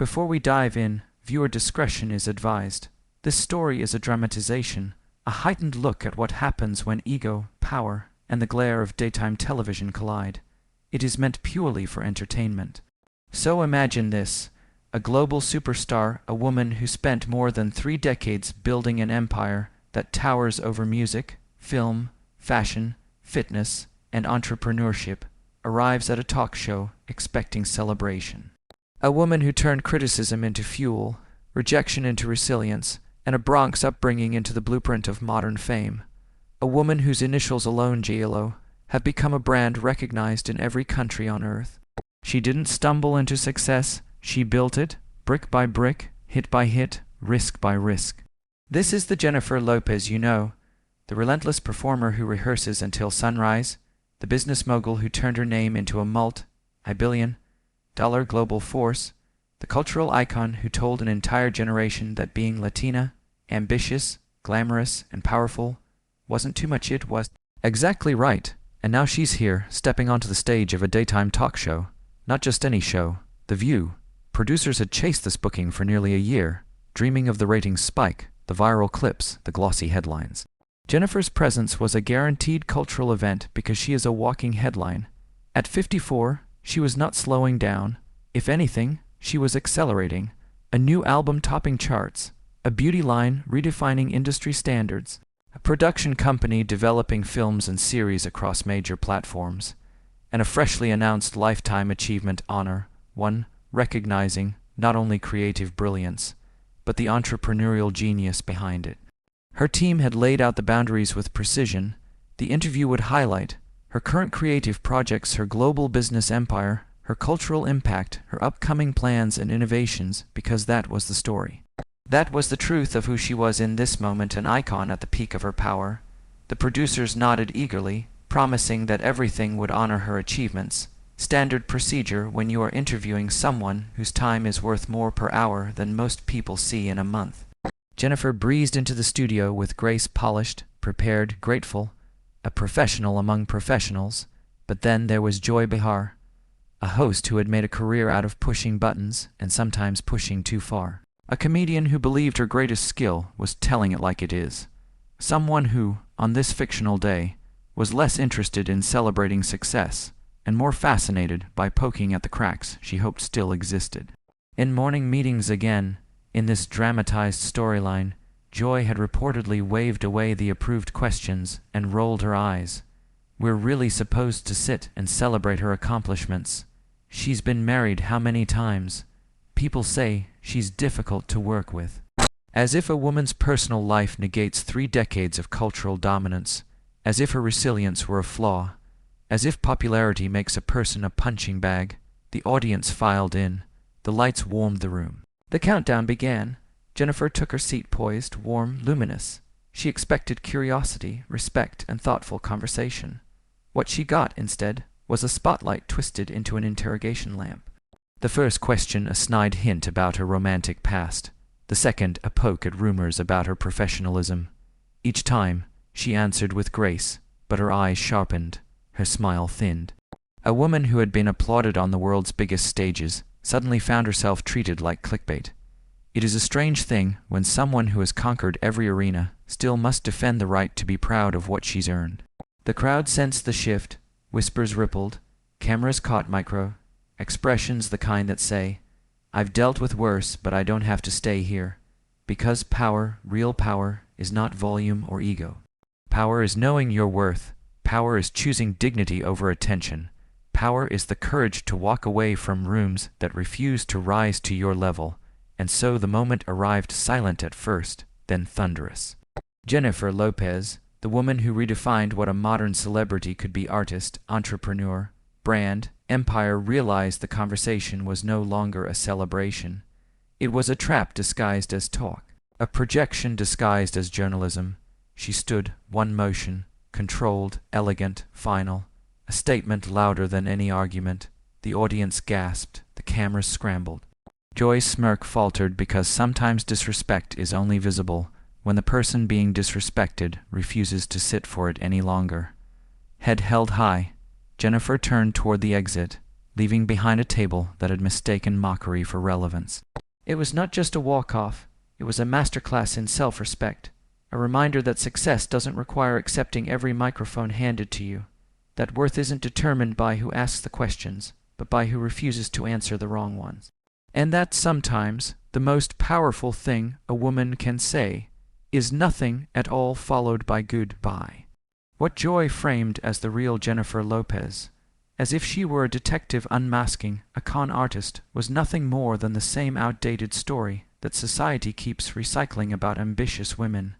Before we dive in, viewer discretion is advised. This story is a dramatization, a heightened look at what happens when ego, power, and the glare of daytime television collide. It is meant purely for entertainment. So imagine this: a global superstar, a woman who spent more than 3 decades building an empire that towers over music, film, fashion, fitness, and entrepreneurship, arrives at a talk show expecting celebration. A woman who turned criticism into fuel, rejection into resilience, and a Bronx upbringing into the blueprint of modern fame. A woman whose initials alone, GLO, have become a brand recognized in every country on earth. She didn't stumble into success, she built it, brick by brick, hit by hit, risk by risk. This is the Jennifer Lopez you know, the relentless performer who rehearses until sunrise, the business mogul who turned her name into a multi-billion-dollar global force, the cultural icon who told an entire generation that being Latina, ambitious, glamorous, and powerful wasn't too much. It was exactly right. And now she's here, stepping onto the stage of a daytime talk show. Not just any show, The View. Producers had chased this booking for nearly a year, dreaming of the ratings spike, the viral clips, the glossy headlines. Jennifer's presence was a guaranteed cultural event because she is a walking headline. At 54, she was not slowing down. If anything, she was accelerating. A new album topping charts, a beauty line redefining industry standards, a production company developing films and series across major platforms, and a freshly announced Lifetime Achievement honor, one recognizing not only creative brilliance, but the entrepreneurial genius behind it. Her team had laid out the boundaries with precision. The interview would highlight her current creative projects, her global business empire, her cultural impact, her upcoming plans and innovations, because that was the story. That was the truth of who she was in this moment, an icon at the peak of her power. The producers nodded eagerly, promising that everything would honor her achievements. Standard procedure when you are interviewing someone whose time is worth more per hour than most people see in a month. Jennifer breezed into the studio with grace, polished, prepared, grateful, a professional among professionals. But then there was Joy Behar, a host who had made a career out of pushing buttons and sometimes pushing too far. A comedian who believed her greatest skill was telling it like it is. Someone who, on this fictional day, was less interested in celebrating success and more fascinated by poking at the cracks she hoped still existed. In morning meetings again, in this dramatized storyline, Joy had reportedly waved away the approved questions and rolled her eyes. We're really supposed to sit and celebrate her accomplishments. She's been married how many times? People say she's difficult to work with. As if a woman's personal life negates 3 decades of cultural dominance, as if her resilience were a flaw, as if popularity makes a person a punching bag. The audience filed in. The lights warmed the room. The countdown began. Jennifer took her seat poised, warm, luminous. She expected curiosity, respect, and thoughtful conversation. What she got, instead, was a spotlight twisted into an interrogation lamp. The first question a snide hint about her romantic past. The second a poke at rumors about her professionalism. Each time, she answered with grace, but her eyes sharpened, her smile thinned. A woman who had been applauded on the world's biggest stages suddenly found herself treated like clickbait. It is a strange thing when someone who has conquered every arena still must defend the right to be proud of what she's earned. The crowd sensed the shift, whispers rippled, cameras caught micro, expressions the kind that say, "I've dealt with worse, but I don't have to stay here." Because power, real power, is not volume or ego. Power is knowing your worth. Power is choosing dignity over attention. Power is the courage to walk away from rooms that refuse to rise to your level. And so the moment arrived, silent at first, then thunderous. Jennifer Lopez, the woman who redefined what a modern celebrity could be, artist, entrepreneur, brand, empire, realized the conversation was no longer a celebration. It was a trap disguised as talk, a projection disguised as journalism. She stood, one motion, controlled, elegant, final, a statement louder than any argument. The audience gasped, the cameras scrambled. Joy's smirk faltered because sometimes disrespect is only visible when the person being disrespected refuses to sit for it any longer. Head held high, Jennifer turned toward the exit, leaving behind a table that had mistaken mockery for relevance. It was not just a walk-off, it was a masterclass in self-respect, a reminder that success doesn't require accepting every microphone handed to you, that worth isn't determined by who asks the questions, but by who refuses to answer the wrong ones. And that sometimes the most powerful thing a woman can say is nothing at all followed by goodbye. What Joy framed as the real Jennifer Lopez, as if she were a detective unmasking a con artist, was nothing more than the same outdated story that society keeps recycling about ambitious women.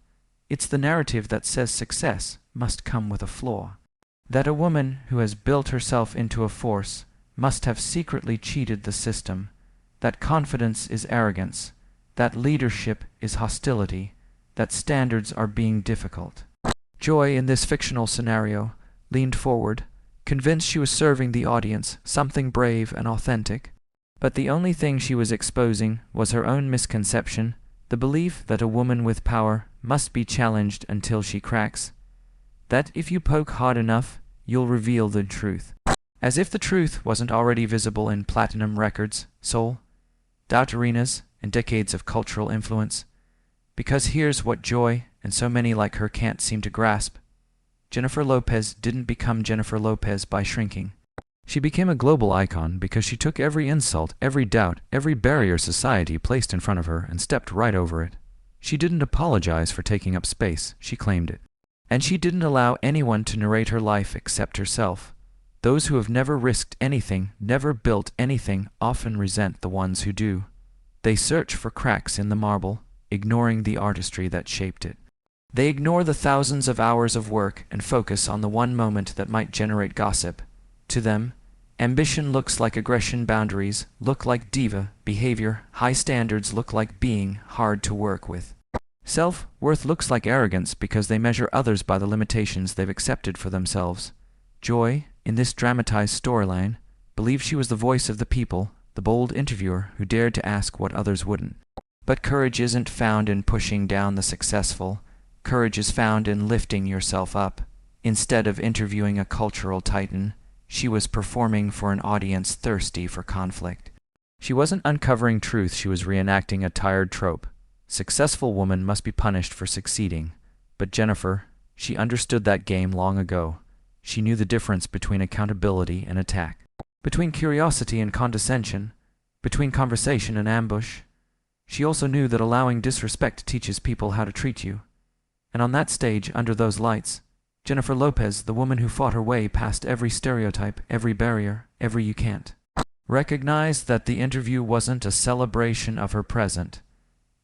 It's the narrative that says success must come with a flaw, that a woman who has built herself into a force must have secretly cheated the system, that confidence is arrogance, that leadership is hostility, that standards are being difficult. Joy, in this fictional scenario, leaned forward, convinced she was serving the audience something brave and authentic, but the only thing she was exposing was her own misconception, the belief that a woman with power must be challenged until she cracks, that if you poke hard enough, you'll reveal the truth. As if the truth wasn't already visible in platinum records, soul, doubt arenas, and decades of cultural influence. Because here's what Joy, and so many like her, can't seem to grasp. Jennifer Lopez didn't become Jennifer Lopez by shrinking. She became a global icon because she took every insult, every doubt, every barrier society placed in front of her and stepped right over it. She didn't apologize for taking up space, she claimed it. And she didn't allow anyone to narrate her life except herself. Those who have never risked anything, never built anything, often resent the ones who do. They search for cracks in the marble, ignoring the artistry that shaped it. They ignore the thousands of hours of work and focus on the one moment that might generate gossip. To them, ambition looks like aggression, boundaries look like diva behavior, high standards look like being hard to work with. Self-worth looks like arrogance because they measure others by the limitations they've accepted for themselves. Joy, in this dramatized storyline, believed she was the voice of the people, the bold interviewer who dared to ask what others wouldn't. But courage isn't found in pushing down the successful. Courage is found in lifting yourself up. Instead of interviewing a cultural titan, she was performing for an audience thirsty for conflict. She wasn't uncovering truth, she was reenacting a tired trope. Successful woman must be punished for succeeding. But Jennifer, she understood that game long ago. She knew the difference between accountability and attack, between curiosity and condescension, between conversation and ambush. She also knew that allowing disrespect teaches people how to treat you. And on that stage, under those lights, Jennifer Lopez, the woman who fought her way past every stereotype, every barrier, every you can't, recognized that the interview wasn't a celebration of her present.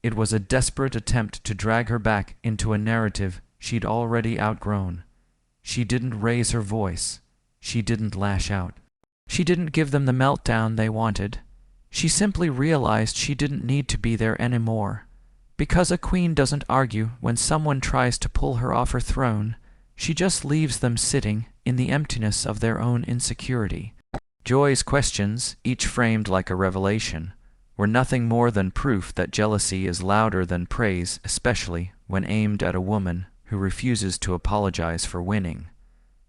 It was a desperate attempt to drag her back into a narrative she'd already outgrown. She didn't raise her voice. She didn't lash out. She didn't give them the meltdown they wanted. She simply realized she didn't need to be there anymore. Because a queen doesn't argue when someone tries to pull her off her throne, she just leaves them sitting in the emptiness of their own insecurity. Joy's questions, each framed like a revelation, were nothing more than proof that jealousy is louder than praise, especially when aimed at a woman who refuses to apologize for winning.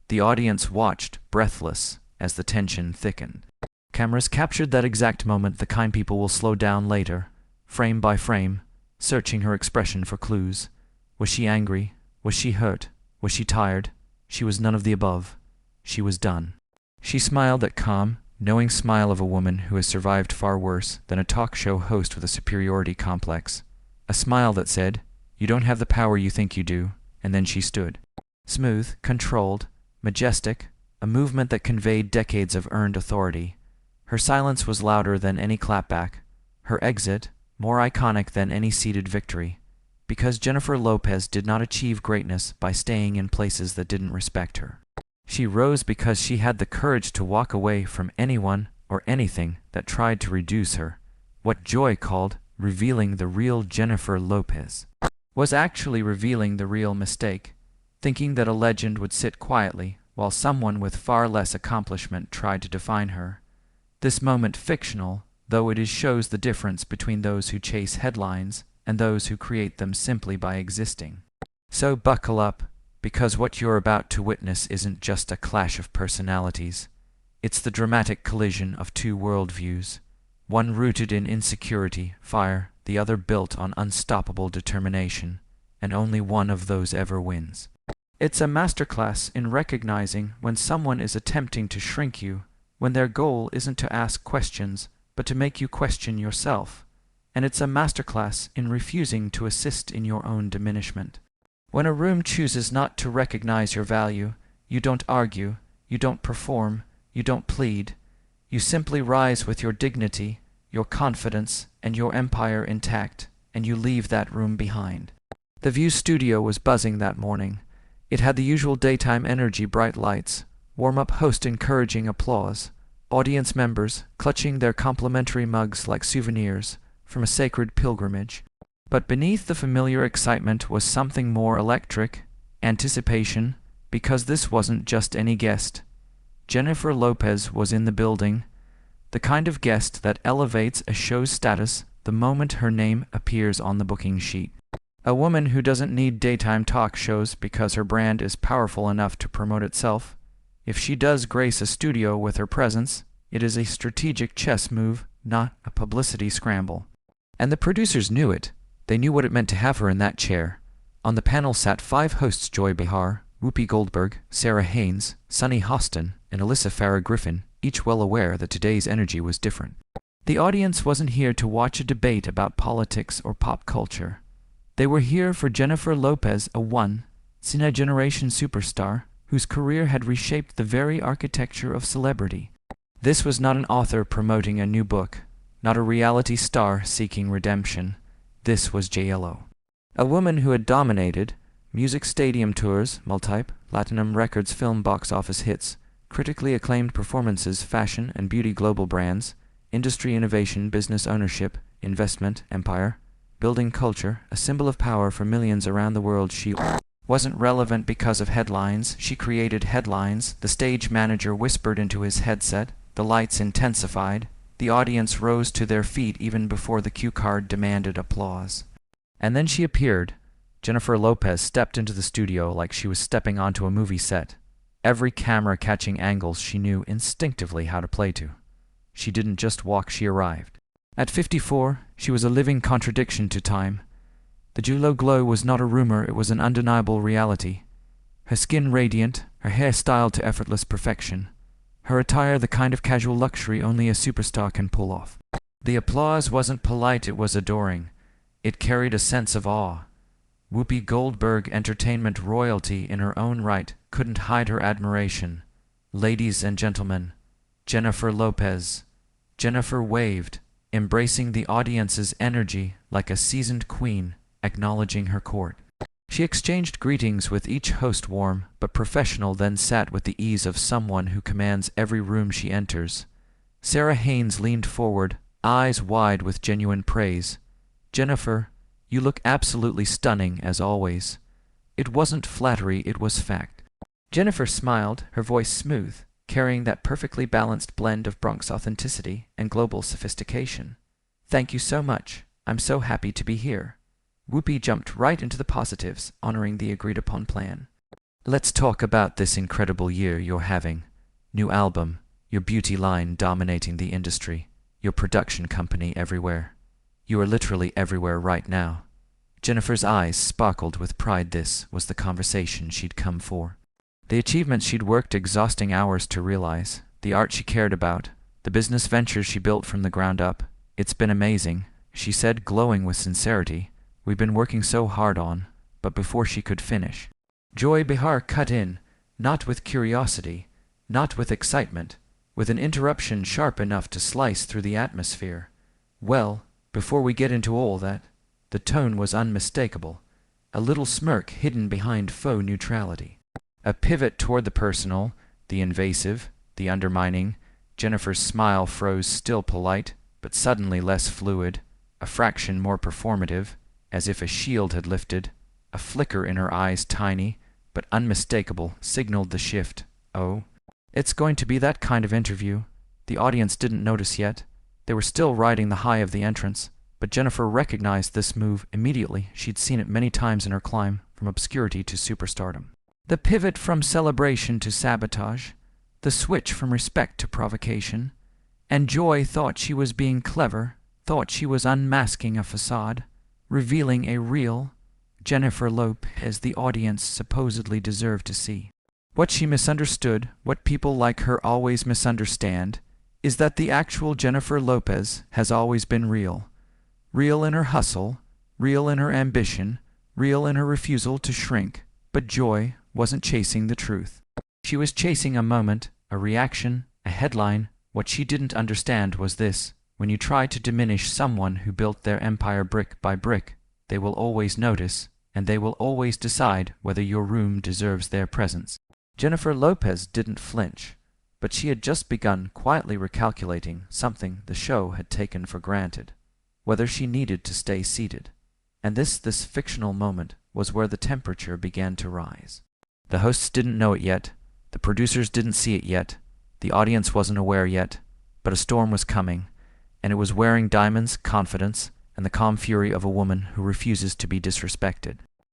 The audience watched, breathless, as the tension thickened. Cameras captured that exact moment. The kind people will slow down later, frame by frame, searching her expression for clues. Was she angry? Was she hurt? Was she tired? She was none of the above. She was done. She smiled, that calm, knowing smile of a woman who has survived far worse than a talk show host with a superiority complex. A smile that said, "You don't have the power you think you do." And then she stood. Smooth, controlled, majestic, a movement that conveyed decades of earned authority. Her silence was louder than any clapback. Her exit, more iconic than any seated victory. Because Jennifer Lopez did not achieve greatness by staying in places that didn't respect her. She rose because she had the courage to walk away from anyone or anything that tried to reduce her. What Joy called revealing the real Jennifer Lopez was actually revealing the real mistake, thinking that a legend would sit quietly while someone with far less accomplishment tried to define her. This moment, fictional though it is, shows the difference between those who chase headlines and those who create them simply by existing. So buckle up, because what you're about to witness isn't just a clash of personalities. It's the dramatic collision of two worldviews, one rooted in insecurity, fire, the other built on unstoppable determination, and only one of those ever wins. It's a masterclass in recognizing when someone is attempting to shrink you, when their goal isn't to ask questions, but to make you question yourself. And it's a masterclass in refusing to assist in your own diminishment. When a room chooses not to recognize your value, you don't argue, you don't perform, you don't plead. You simply rise with your dignity, your confidence, and your empire intact, and you leave that room behind. The View studio was buzzing that morning. It had the usual daytime energy, bright lights, warm-up host encouraging applause, audience members clutching their complimentary mugs like souvenirs from a sacred pilgrimage. But beneath the familiar excitement was something more electric, anticipation, because this wasn't just any guest. Jennifer Lopez was in the building, the kind of guest that elevates a show's status the moment her name appears on the booking sheet. A woman who doesn't need daytime talk shows because her brand is powerful enough to promote itself. If she does grace a studio with her presence, it is a strategic chess move, not a publicity scramble. And the producers knew it. They knew what it meant to have her in that chair. On the panel sat 5 hosts: Joy Behar, Whoopi Goldberg, Sarah Haynes, Sunny Hostin, and Alyssa Farah Griffin, each well aware that today's energy was different. The audience wasn't here to watch a debate about politics or pop culture. They were here for Jennifer Lopez, a once-in-a-generation superstar whose career had reshaped the very architecture of celebrity. This was not an author promoting a new book, not a reality star seeking redemption. This was JLo. A woman who had dominated music stadium tours, multi-platinum records, film box office hits, critically acclaimed performances, fashion and beauty global brands, industry innovation, business ownership, investment, empire, building culture, a symbol of power for millions around the world. She wasn't relevant because of headlines. She created headlines. The stage manager whispered into his headset. The lights intensified. The audience rose to their feet even before the cue card demanded applause. And then she appeared. Jennifer Lopez stepped into the studio like she was stepping onto a movie set. Every camera catching angles she knew instinctively how to play to. She didn't just walk, she arrived. At 54, she was a living contradiction to time. The JLo glow was not a rumor, it was an undeniable reality. Her skin radiant, her hair styled to effortless perfection. Her attire the kind of casual luxury only a superstar can pull off. The applause wasn't polite, it was adoring. It carried a sense of awe. Whoopi Goldberg, entertainment royalty in her own right, couldn't hide her admiration. Ladies and gentlemen, Jennifer Lopez. Jennifer waved, embracing the audience's energy like a seasoned queen, acknowledging her court. She exchanged greetings with each host, warm but professional, then sat with the ease of someone who commands every room she enters. Sarah Haynes leaned forward, eyes wide with genuine praise. Jennifer, you look absolutely stunning as always. It wasn't flattery, it was fact. Jennifer smiled, her voice smooth, carrying that perfectly balanced blend of Bronx authenticity and global sophistication. Thank you so much. I'm so happy to be here. Whoopi jumped right into the positives, honoring the agreed-upon plan. Let's talk about this incredible year you're having. New album, your beauty line dominating the industry, your production company everywhere. You are literally everywhere right now. Jennifer's eyes sparkled with pride. This was the conversation she'd come for. The achievements she'd worked exhausting hours to realize, the art she cared about, the business ventures she built from the ground up. It's been amazing, she said, glowing with sincerity. We've been working so hard on, but before she could finish, Joy Behar cut in, not with curiosity, not with excitement, with an interruption sharp enough to slice through the atmosphere. Well, before we get into all that, the tone was unmistakable, a little smirk hidden behind faux neutrality. A pivot toward the personal, the invasive, the undermining. Jennifer's smile froze, still polite, but suddenly less fluid, a fraction more performative, as if a shield had lifted. A flicker in her eyes, tiny, but unmistakable, signaled the shift. Oh, it's going to be that kind of interview. The audience didn't notice yet. They were still riding the high of the entrance, but Jennifer recognized this move immediately. She'd seen it many times in her climb from obscurity to superstardom. The pivot from celebration to sabotage, the switch from respect to provocation. And Joy thought she was being clever, thought she was unmasking a facade, revealing a real Jennifer Lopez the audience supposedly deserved to see. What she misunderstood, what people like her always misunderstand, is that the actual Jennifer Lopez has always been real. Real in her hustle, real in her ambition, real in her refusal to shrink. But Joy wasn't chasing the truth. She was chasing a moment, a reaction, a headline. What she didn't understand was this: when you try to diminish someone who built their empire brick by brick, they will always notice, and they will always decide whether your room deserves their presence. Jennifer Lopez didn't flinch, but she had just begun quietly recalculating something the show had taken for granted: whether she needed to stay seated. And this fictional moment was where the temperature began to rise. The hosts didn't know it yet, the producers didn't see it yet, the audience wasn't aware yet, but a storm was coming, and it was wearing diamonds, confidence, and the calm fury of a woman who refuses to be disrespected.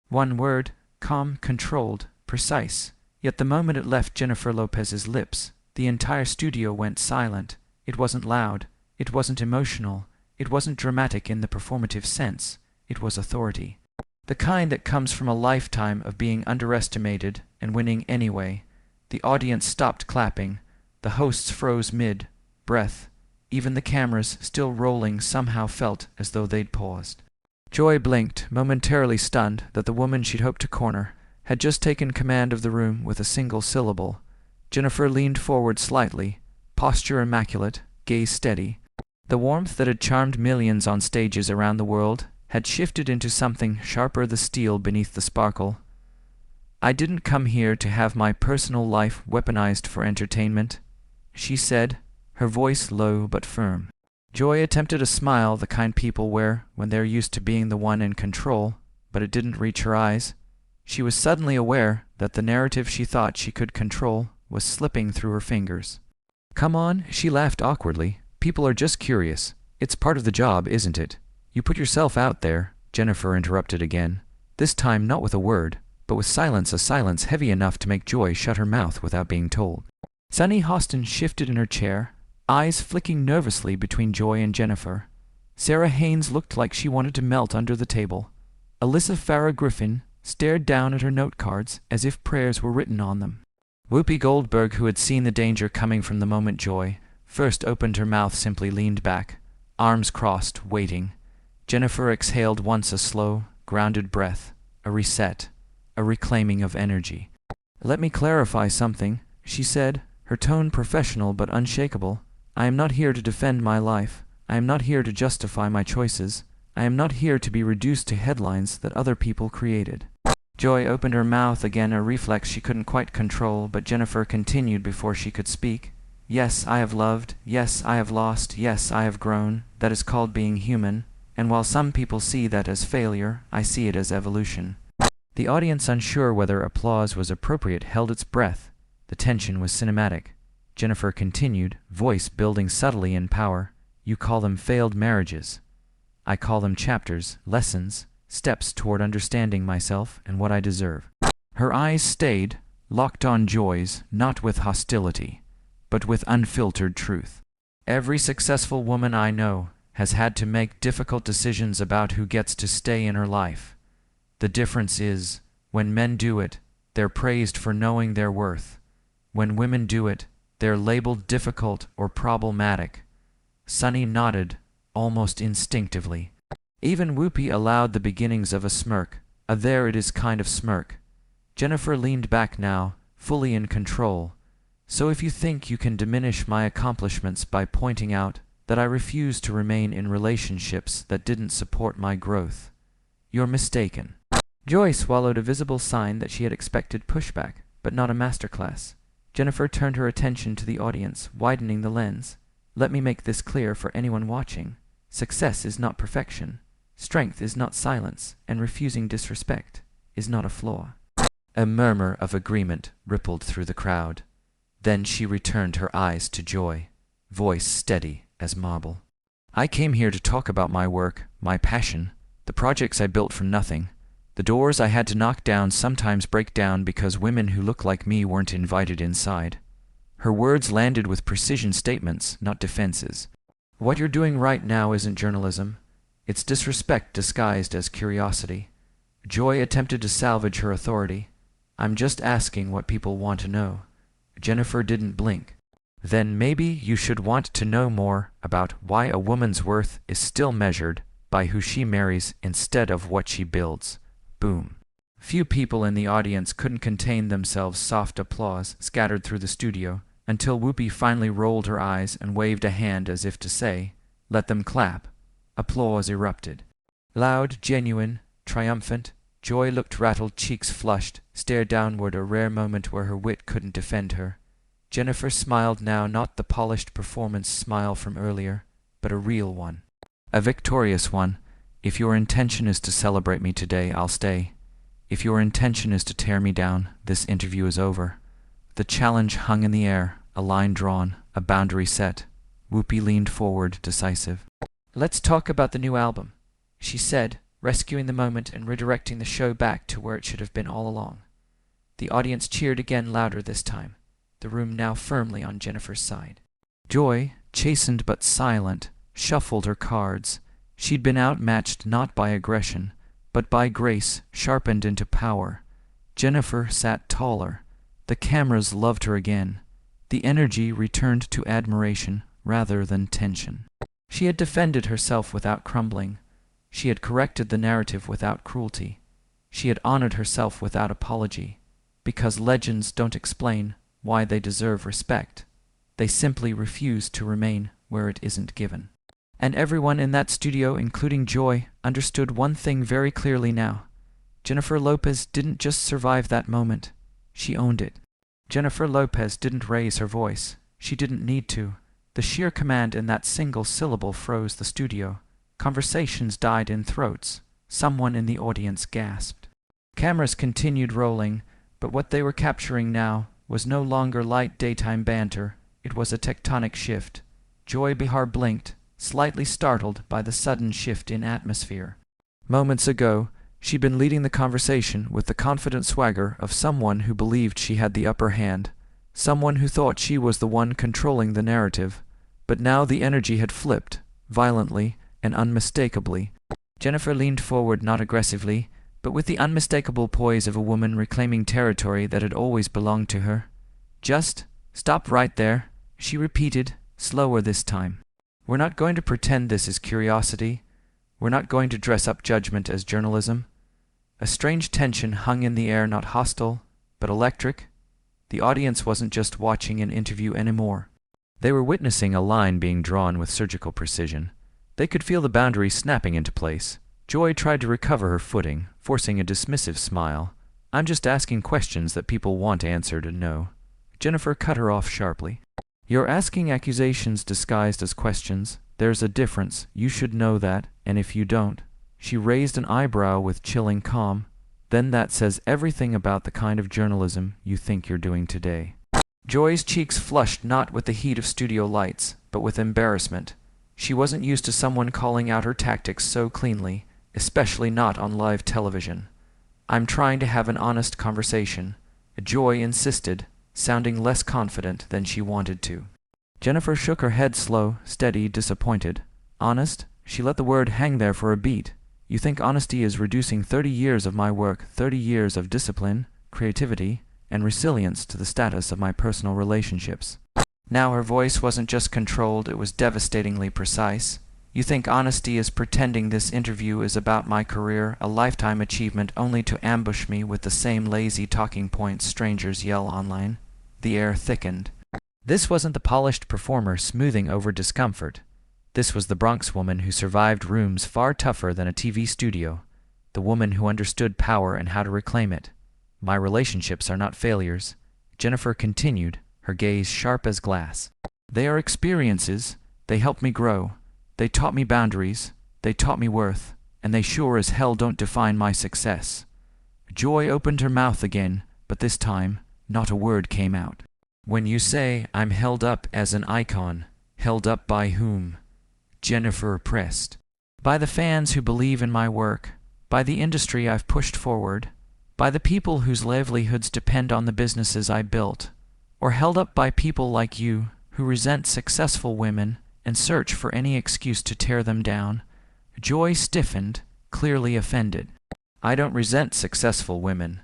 One word: calm, controlled, precise. Yet the moment it left Jennifer Lopez's lips, the entire studio went silent. It wasn't loud, it wasn't emotional, it wasn't dramatic in the performative sense. It was authority. The kind that comes from a lifetime of being underestimated and winning anyway. The audience stopped clapping. The hosts froze mid-breath. Even the cameras, still rolling, somehow felt as though they'd paused. Joy blinked, momentarily stunned that the woman she'd hoped to corner had just taken command of the room with a single syllable. Jennifer leaned forward slightly, posture immaculate, gaze steady. The warmth that had charmed millions on stages around the world had shifted into something sharper, the steel beneath the sparkle. "I didn't come here to have my personal life weaponized for entertainment," she said, her voice low but firm. Joy attempted a smile the kind people wear when they're used to being the one in control, but it didn't reach her eyes. She was suddenly aware that the narrative she thought she could control was slipping through her fingers. "Come on," she laughed awkwardly. "People are just curious. It's part of the job, isn't it? You put yourself out there," Jennifer interrupted again, this time not with a word, but with silence, a silence heavy enough to make Joy shut her mouth without being told. Sunny Hostin shifted in her chair, eyes flicking nervously between Joy and Jennifer. Sarah Haynes looked like she wanted to melt under the table. Alyssa Farah Griffin stared down at her note cards as if prayers were written on them. Whoopi Goldberg, who had seen the danger coming from the moment Joy first opened her mouth, simply leaned back, arms crossed, waiting. Jennifer exhaled once, a slow, grounded breath, a reset, a reclaiming of energy. "Let me clarify something," she said, her tone professional but unshakable. "I am not here to defend my life. I am not here to justify my choices. I am not here to be reduced to headlines that other people created." Joy opened her mouth again, a reflex she couldn't quite control, but Jennifer continued before she could speak. "Yes, I have loved. Yes, I have lost. Yes, I have grown. That is called being human. And while some people see that as failure, I see it as evolution." The audience, unsure whether applause was appropriate, held its breath. The tension was cinematic. Jennifer continued, voice building subtly in power. "You call them failed marriages. I call them chapters, lessons, steps toward understanding myself and what I deserve." Her eyes stayed, locked on Joy's, not with hostility, but with unfiltered truth. "Every successful woman I know has had to make difficult decisions about who gets to stay in her life. The difference is, when men do it, they're praised for knowing their worth. When women do it, they're labeled difficult or problematic." Sunny nodded, almost instinctively. Even Whoopi allowed the beginnings of a smirk, a "there it is" kind of smirk. Jennifer leaned back now, fully in control. "So if you think you can diminish my accomplishments by pointing out that I refuse to remain in relationships that didn't support my growth, you're mistaken." Joy swallowed, a visible sign that she had expected pushback, but not a masterclass. Jennifer turned her attention to the audience, widening the lens. "Let me make this clear for anyone watching. Success is not perfection. Strength is not silence, and refusing disrespect is not a flaw." A murmur of agreement rippled through the crowd. Then she returned her eyes to Joy, voice steady as marble. "I came here to talk about my work, my passion, the projects I built from nothing. The doors I had to knock down, sometimes break down because women who look like me weren't invited inside." Her words landed with precision statements, not defenses. What you're doing right now isn't journalism. It's disrespect disguised as curiosity. Joy attempted to salvage her authority. I'm just asking what people want to know. Jennifer didn't blink. Then maybe you should want to know more about why a woman's worth is still measured by who she marries instead of what she builds. Boom. Few people in the audience couldn't contain themselves. Soft applause scattered through the studio until Whoopi finally rolled her eyes and waved a hand as if to say, "Let them clap." Applause erupted. Loud, genuine, triumphant. Joy looked rattled, cheeks flushed, stared downward, a rare moment where her wit couldn't defend her. Jennifer smiled now, not the polished performance smile from earlier, but a real one. A victorious one. If your intention is to celebrate me today, I'll stay. If your intention is to tear me down, this interview is over. The challenge hung in the air, a line drawn, a boundary set. Whoopi leaned forward, decisive. "Let's talk about the new album," she said, rescuing the moment and redirecting the show back to where it should have been all along. The audience cheered again, louder this time, the room now firmly on Jennifer's side. Joy, chastened but silent, shuffled her cards. She'd been outmatched not by aggression, but by grace sharpened into power. Jennifer sat taller. The cameras loved her again. The energy returned to admiration rather than tension. She had defended herself without crumbling. She had corrected the narrative without cruelty. She had honored herself without apology. Because legends don't explain why they deserve respect. They simply refuse to remain where it isn't given. And everyone in that studio, including Joy, understood one thing very clearly now. Jennifer Lopez didn't just survive that moment. She owned it. Jennifer Lopez didn't raise her voice. She didn't need to. The sheer command in that single syllable froze the studio. Conversations died in throats. Someone in the audience gasped. Cameras continued rolling, but what they were capturing now was no longer light daytime banter. It was a tectonic shift. Joy Behar blinked, slightly startled by the sudden shift in atmosphere. Moments ago, she'd been leading the conversation with the confident swagger of someone who believed she had the upper hand, someone who thought she was the one controlling the narrative. But now the energy had flipped, violently and unmistakably. Jennifer leaned forward, not aggressively, but with the unmistakable poise of a woman reclaiming territory that had always belonged to her. "Just stop right there," she repeated, slower this time. "We're not going to pretend this is curiosity. We're not going to dress up judgment as journalism." A strange tension hung in the air, not hostile, but electric. The audience wasn't just watching an interview anymore. They were witnessing a line being drawn with surgical precision. They could feel the boundary snapping into place. Joy tried to recover her footing, forcing a dismissive smile. "I'm just asking questions that people want answered and know." Jennifer cut her off sharply. "You're asking accusations disguised as questions. There's a difference. You should know that, and if you don't..." She raised an eyebrow with chilling calm. "Then that says everything about the kind of journalism you think you're doing today." Joy's cheeks flushed not with the heat of studio lights, but with embarrassment. She wasn't used to someone calling out her tactics so cleanly, especially not on live television. "I'm trying to have an honest conversation," Joy insisted, sounding less confident than she wanted to. Jennifer shook her head, slow, steady, disappointed. "Honest?" She let the word hang there for a beat. "You think honesty is reducing 30 years of my work, 30 years of discipline, creativity, and resilience to the status of my personal relationships?" Now her voice wasn't just controlled, it was devastatingly precise. "You think honesty is pretending this interview is about my career, a lifetime achievement, only to ambush me with the same lazy talking points strangers yell online?" The air thickened. This wasn't the polished performer smoothing over discomfort. This was the Bronx woman who survived rooms far tougher than a TV studio, the woman who understood power and how to reclaim it. "My relationships are not failures," Jennifer continued, her gaze sharp as glass. "They are experiences. They helped me grow. They taught me boundaries. They taught me worth. And they sure as hell don't define my success." Joy opened her mouth again, but this time not a word came out. "When you say I'm held up as an icon, held up by whom?" Jennifer pressed. "By the fans who believe in my work, by the industry I've pushed forward, by the people whose livelihoods depend on the businesses I built. or held up by people like you who resent successful women and search for any excuse to tear them down. Joy stiffened, clearly offended. I don't resent successful women.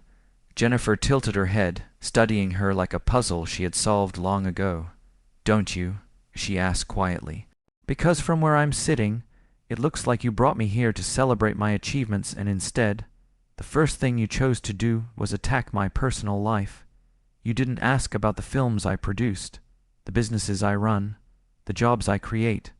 Jennifer tilted her head, studying her like a puzzle she had solved long ago. Don't you? She asked quietly. Because from where I'm sitting, it looks like you brought me here to celebrate my achievements, and instead, the first thing you chose to do was attack my personal life. You didn't ask about the films I produced, the businesses I run, the jobs I create,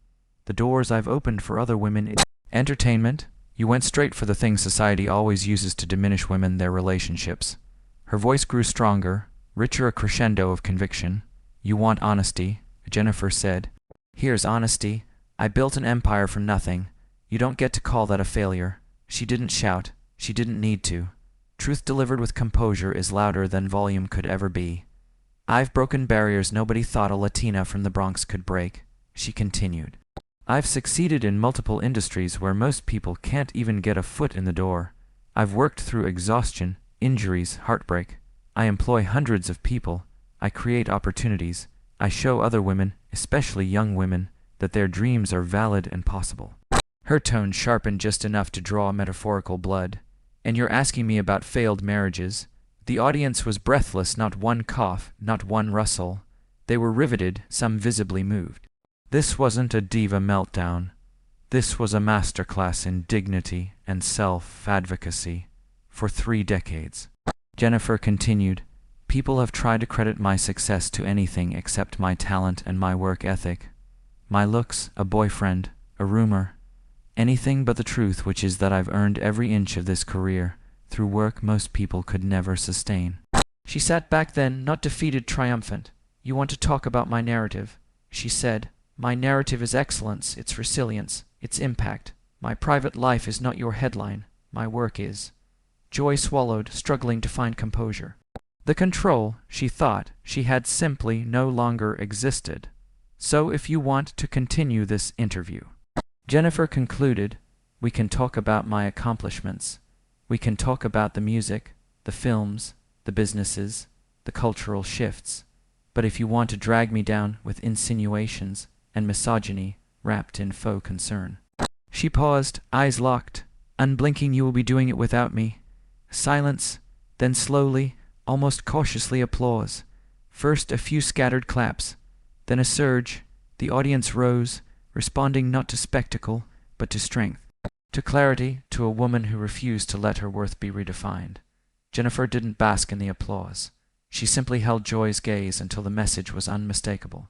the doors I've opened for other women. Entertainment. You went straight for the thing society always uses to diminish women, their relationships. Her voice grew stronger, richer, a crescendo of conviction. You want honesty, Jennifer said. Here's honesty. I built an empire from nothing. You don't get to call that a failure. She didn't shout. She didn't need to. Truth delivered with composure is louder than volume could ever be. I've broken barriers nobody thought a Latina from the Bronx could break, she continued. I've succeeded in multiple industries where most people can't even get a foot in the door. I've worked through exhaustion, injuries, heartbreak. I employ hundreds of people. I create opportunities. I show other women, especially young women, that their dreams are valid and possible. Her tone sharpened just enough to draw metaphorical blood. And you're asking me about failed marriages? The audience was breathless, not one cough, not one rustle. They were riveted, some visibly moved. This wasn't a diva meltdown. This was a masterclass in dignity and self-advocacy. For 3 decades. Jennifer continued, people have tried to credit my success to anything except my talent and my work ethic. My looks, a boyfriend, a rumor. Anything but the truth, which is that I've earned every inch of this career through work most people could never sustain. She sat back then, not defeated, triumphant. You want to talk about my narrative, she said. My narrative is excellence, its resilience, its impact. My private life is not your headline. My work is. Joy swallowed, struggling to find composure. The control, she thought, she had simply no longer existed. So if you want to continue this interview, Jennifer concluded, we can talk about my accomplishments. We can talk about the music, the films, the businesses, the cultural shifts. But if you want to drag me down with insinuations and misogyny wrapped in faux concern. She paused, eyes locked. Unblinking, you will be doing it without me. Silence, then slowly, almost cautiously applause. First a few scattered claps, then a surge. The audience rose, responding not to spectacle, but to strength, to clarity, to a woman who refused to let her worth be redefined. Jennifer didn't bask in the applause. She simply held Joy's gaze until the message was unmistakable.